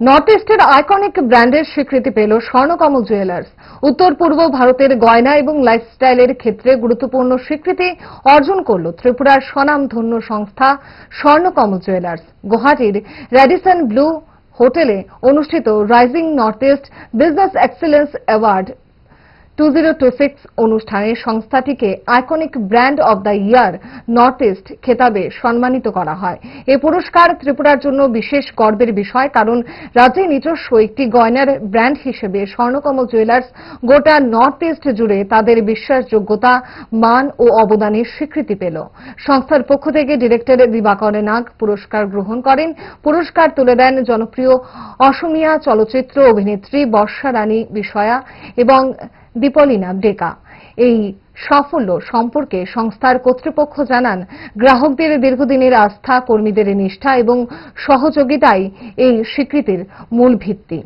North ইস্টের iconic ব্র্যান্ডের স্বীকৃতি পেল স্বর্ণকমল জুয়েলার্স। উত্তর পূর্ব ভারতের গয়না এবং লাইফস্টাইলের ক্ষেত্রে গুরুত্বপূর্ণ স্বীকৃতি অর্জন করল ত্রিপুরার স্বনামধন্য সংস্থা স্বর্ণকমল জুয়েলার্স। গুয়াহাটির র্যাডিসন ব্লু হোটেলে অনুষ্ঠিত rising north east business excellence award 2026 অনুষ্ঠানে সংস্থাটিকে iconic brand of the year north east খেতাবে সম্মানিত করা হয়। এই পুরস্কার ত্রিপুরার জন্য বিশেষ গর্বের বিষয়, কারণ রাজ্যে নিজস্ব একটি গয়নার ব্র্যান্ড হিসেবে স্বর্ণকমল জুয়েলার্স গোটা নর্থ ইস্ট জুড়ে তাদের বিশ্বাসযোগ্যতা, মান ও অবদানের স্বীকৃতি পেল। সংস্থার পক্ষ থেকে ডিরেক্টর দিবাকর নাগ পুরস্কার গ্রহণ করেন। পুরস্কার তুলে দেন জনপ্রিয় অসমীয়া চলচ্চিত্র অভিনেত্রী বর্ষা রানী বিষয়া এবং দীপলিনা ডেকা। এই সাফল্য সম্পর্কে সংস্থার কর্তৃপক্ষ জানান, গ্রাহকদের দীর্ঘদিনের আস্থা, কর্মীদের নিষ্ঠা এবং সহযোগিতাই এই স্বীকৃতির মূল ভিত্তি।